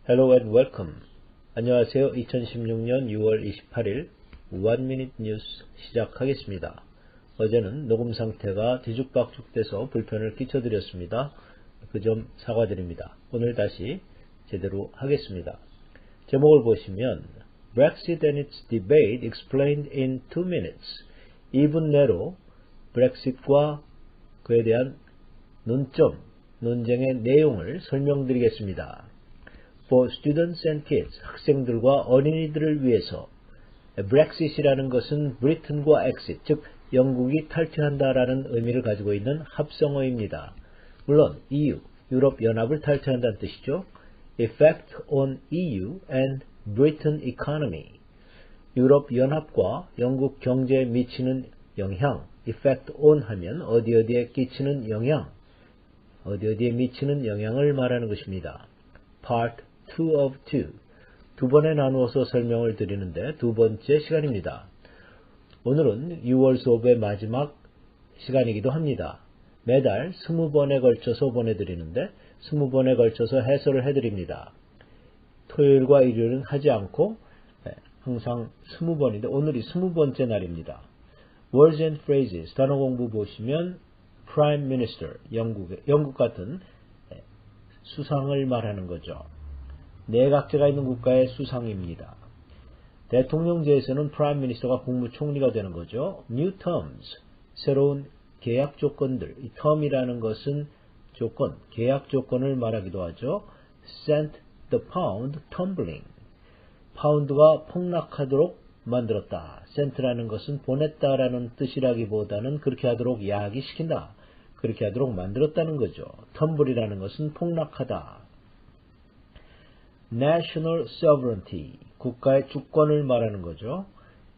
Hello and welcome. 안녕하세요. 2016년 6월 28일 One Minute News 시작하겠습니다. 어제는 녹음 상태가 뒤죽박죽돼서 불편을 끼쳐드렸습니다. 그 점 사과드립니다. 오늘 다시 제대로 하겠습니다. 제목을 보시면 Brexit and its debate explained in 2 minutes. 2분 내로 브렉시트과 그에 대한 논점, 논쟁의 내용을 설명드리겠습니다. For students and kids, 학생들과 어린이들을 위해서 Brexit이라는 것은 브리튼과 exit, 즉 영국이 탈퇴한다라는 의미를 가지고 있는 합성어입니다. 물론 EU, 유럽연합을 탈퇴한다는 뜻이죠. Effect on EU and Britain economy, 유럽연합과 영국 경제에 미치는 영향, effect on 하면 어디에 끼치는 영향, 어디에 미치는 영향을 말하는 것입니다. Part 2 of 2. 두 번에 나누어서 설명을 드리는데 두 번째 시간입니다. 오늘은 6월 수업의 마지막 시간이기도 합니다. 매달 20번에 걸쳐서 보내드리는데 20번에 걸쳐서 해설을 해드립니다. 토요일과 일요일은 하지 않고 항상 20번인데 오늘이 20번째 날입니다. Words and phrases, 단어 공부 보시면 Prime Minister, 영국 같은 수상을 말하는 거죠. 내각제가 있는 국가의 수상입니다. 대통령제에서는 Prime Minister가 국무총리가 되는 거죠. New terms, 새로운 계약 조건들. 이 term이라는 것은 조건, 계약 조건을 말하기도 하죠. Sent the pound tumbling. 파운드가 폭락하도록 만들었다. sent라는 것은 보냈다라는 뜻이라기보다는 그렇게 하도록 야기시킨다. 그렇게 하도록 만들었다는 거죠. tumble이라는 것은 폭락하다. National sovereignty, 국가의 주권을 말하는 거죠.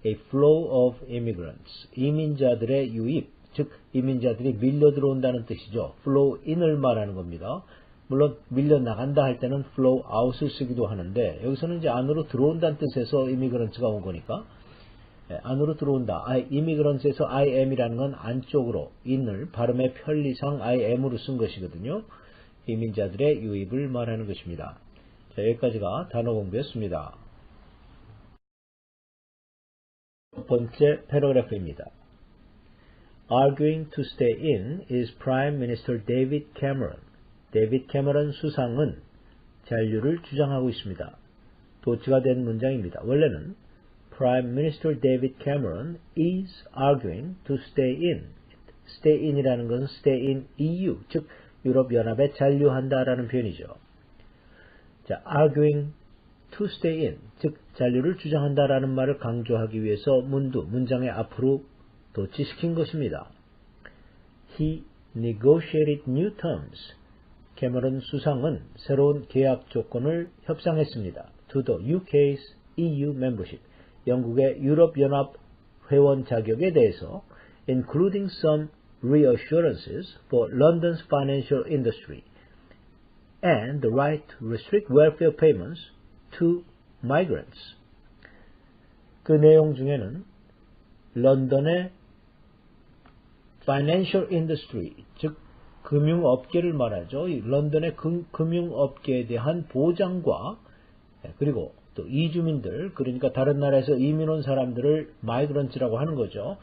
A flow of immigrants, 이민자들의 유입, 즉 이민자들이 밀려 들어온다는 뜻이죠. flow in을 말하는 겁니다. 물론 밀려 나간다 할 때는 flow out을 쓰기도 하는데 여기서는 이제 안으로 들어온다는 뜻에서 immigrants가 온 거니까 안으로 들어온다. immigrants에서 I am이라는 건 안쪽으로 in을 발음의 편리상 I am으로 쓴 것이거든요. 이민자들의 유입을 말하는 것입니다. 자, 여기까지가 단어 공부였습니다. 첫 번째 패러그래프입니다. Arguing to stay in is Prime Minister David Cameron. 데이빗 캐머런 수상은 잔류를 주장하고 있습니다. 도치가 된 문장입니다. 원래는 Prime Minister David Cameron is arguing to stay in. stay in이라는 것은 stay in EU, 즉 유럽연합에 잔류한다라는 표현이죠. 자, arguing to stay in, 즉 잔류를 주장한다라는 말을 강조하기 위해서 문장의 앞으로 도치시킨 것입니다. He negotiated new terms. 캐머런 수상은 새로운 계약 조건을 협상했습니다. To the UK's EU membership, 영국의 유럽연합 회원 자격에 대해서, including some reassurances for London's financial industry and the right to restrict welfare payments to migrants. 그 내용 중에는 런던의 financial industry, 즉 금융업계를 말하죠. 런던의 금융업계에 대한 보장과 그리고 또 이주민들, 그러니까 다른 나라에서 이민 온 사람들을 마이그런츠라고 하는 거죠.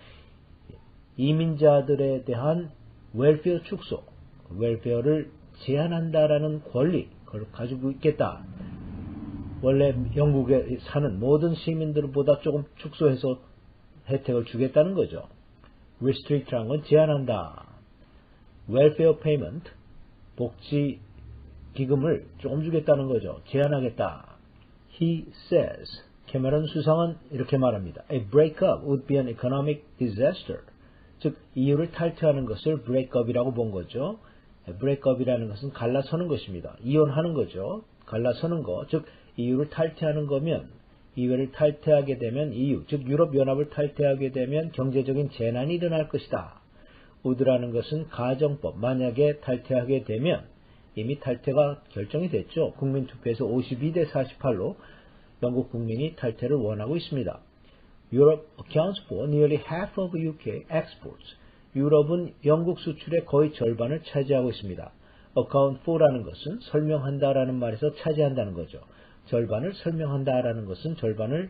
이민자들에 대한 웰페어 축소, 웰페어를 제한한다라는 권리, 그걸 가지고 있겠다. 원래 영국에 사는 모든 시민들보다 조금 축소해서 혜택을 주겠다는 거죠. restrict라는 건 제한한다. welfare payment, 복지 기금을 조금 주겠다는 거죠. 제한하겠다. He says, 캐머런 수상은 이렇게 말합니다. A breakup would be an economic disaster. 즉, EU를 탈퇴하는 것을 breakup이라고 본 거죠. breakup이라는 것은 갈라서는 것입니다. 이혼하는 거죠. 갈라서는 거, 즉 EU를 탈퇴하는 거면, EU를 탈퇴하게 되면 EU, 즉 유럽연합을 탈퇴하게 되면 경제적인 재난이 일어날 것이다. would라는 것은 가정법, 만약에 탈퇴하게 되면 이미 탈퇴가 결정이 됐죠. 국민투표에서 52대 48로 영국 국민이 탈퇴를 원하고 있습니다. Europe accounts for nearly half of UK exports. 유럽은 영국 수출의 거의 절반을 차지하고 있습니다. account for라는 것은 설명한다라는 말에서 차지한다는 거죠. 절반을 설명한다라는 것은 절반을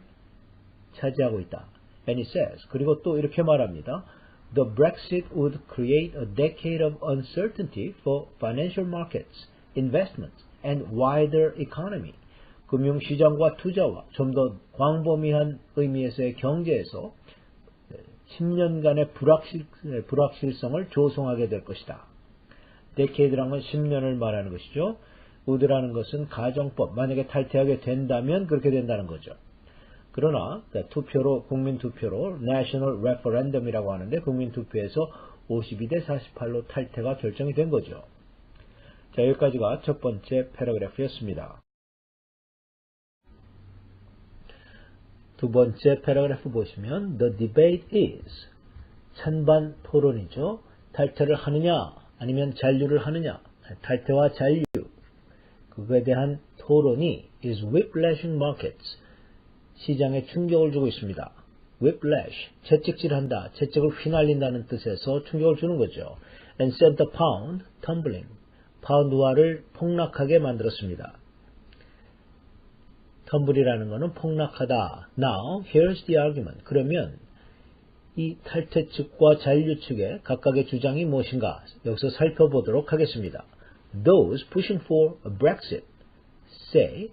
차지하고 있다. And it says, 그리고 또 이렇게 말합니다. The Brexit would create a decade of uncertainty for financial markets, investments, and wider economy. 금융시장과 투자와 좀 더 광범위한 의미에서의 경제에서 10년간의 불확실성을 조성하게 될 것이다. decade라는 건 10년을 말하는 것이죠. would라는 것은 가정법, 만약에 탈퇴하게 된다면 그렇게 된다는 거죠. 그러나 투표로, 국민 투표로 national referendum이라고 하는데 국민 투표에서 52대 48로 탈퇴가 결정이 된 거죠. 자, 여기까지가 첫 번째 패러그래프였습니다. 두 번째 패러그래프 보시면 the debate is 찬반 토론이죠. 탈퇴를 하느냐 아니면 잔류를 하느냐, 탈퇴와 잔류, 그거에 대한 토론이 is whiplashing markets, 시장에 충격을 주고 있습니다. whiplash, 채찍질한다, 채찍을 휘날린다는 뜻에서 충격을 주는 거죠. and sent the pound tumbling, 파운드화를 폭락하게 만들었습니다. 텀블이라는 것은 폭락하다. Now, here's the argument. 그러면 이 탈퇴 측과 잔류 측의 각각의 주장이 무엇인가 여기서 살펴보도록 하겠습니다. Those pushing for a Brexit say,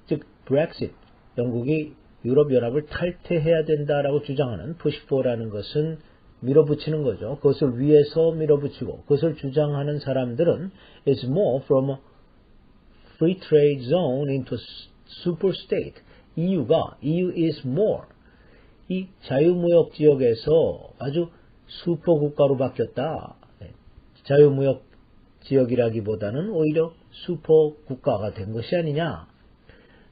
즉 Brexit, 영국이 유럽연합을 탈퇴해야 된다라고 주장하는 push for라는 것은 밀어붙이는 거죠. 그것을 위에서 밀어붙이고 그것을 주장하는 사람들은 is more from a free trade zone into super state. EU is more. 이 자유무역 지역에서 아주 슈퍼 국가로 바뀌었다. 자유무역 지역이라기보다는 오히려 슈퍼 국가가 된 것이 아니냐.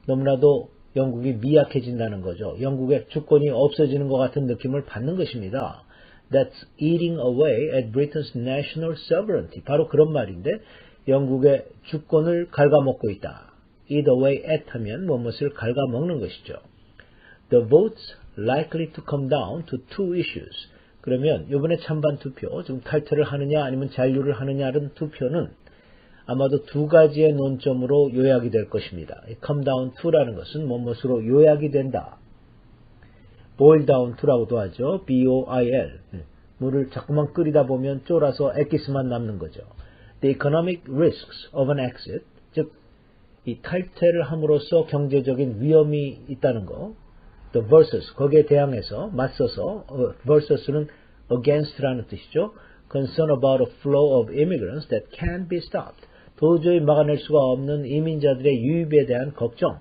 너무나도 영국이 미약해진다는 거죠. 영국의 주권이 없어지는 것 같은 느낌을 받는 것입니다. That's eating away at Britain's national sovereignty. 바로 그런 말인데 영국의 주권을 갉아먹고 있다. Eat away at 하면 무엇을 갉아먹는 것이죠. The votes likely to come down to two issues. 그러면 이번에 찬반 투표, 지금 탈퇴를 하느냐 아니면 잔류를 하느냐는 투표는 아마도 두 가지의 논점으로 요약이 될 것입니다. come down to라는 것은 무엇으로 요약이 된다. boil down to라고도 하죠. boil. 물을 자꾸만 끓이다 보면 쫄아서 액기스만 남는 거죠. The economic risks of an exit, 즉 이 탈퇴를 함으로써 경제적인 위험이 있다는 거. The versus, 거기에 대항해서 맞서서, versus는 against라는 뜻이죠. Concern about a flow of immigrants that can't be stopped. 도저히 막아낼 수가 없는 이민자들의 유입에 대한 걱정.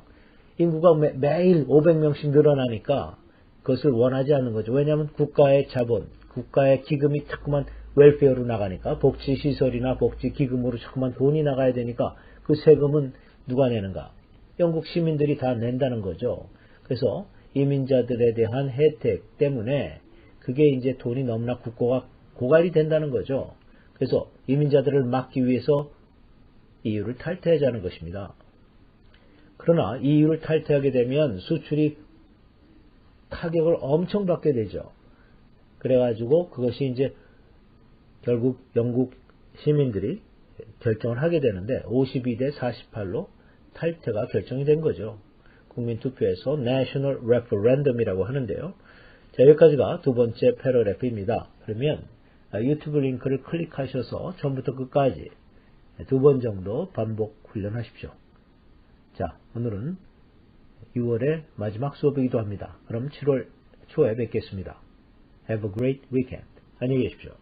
인구가 매일 500명씩 늘어나니까 그것을 원하지 않는 거죠. 왜냐하면 국가의 자본, 국가의 기금이 자꾸만 웰페어로 나가니까, 복지시설이나 복지기금으로 자꾸만 돈이 나가야 되니까 그 세금은 누가 내는가? 영국 시민들이 다 낸다는 거죠. 그래서 이민자들에 대한 혜택 때문에 그게 이제 돈이 너무나 국고가 고갈이 된다는 거죠. 그래서 이민자들을 막기 위해서 EU를 탈퇴하자는 것입니다. 그러나 EU를 탈퇴하게 되면 수출이 타격을 엄청 받게 되죠. 그래가지고 그것이 이제 결국 영국 시민들이 결정을 하게 되는데 52대 48로 탈퇴가 결정이 된 거죠. 국민투표에서 National Referendum이라고 하는데요. 자, 여기까지가 두 번째 패러그래프입니다. 그러면 유튜브 링크를 클릭하셔서 처음부터 끝까지 두 번 정도 반복 훈련하십시오. 자, 오늘은 6월의 마지막 수업이기도 합니다. 그럼 7월 초에 뵙겠습니다. Have a great weekend. 안녕히 계십시오.